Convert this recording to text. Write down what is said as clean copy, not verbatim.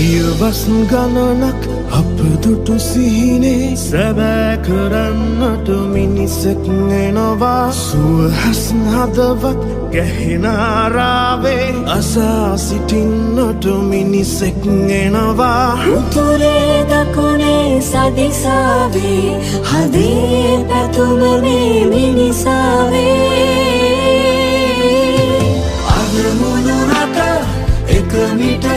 පියවස් ගණනක් අප දුටු සිහිනේ සැබෑ කරන්නට මිනිසෙක් එනවා සුවහස් හදවත් ගැහෙන ආරාවේ අසා සිටින්නට මිනිසෙක් එනවා උතුරේ දකුණේ සදිසාවේ හදේ පැතුම මේ මිනිසාවේ අද මුළු රට එක මිට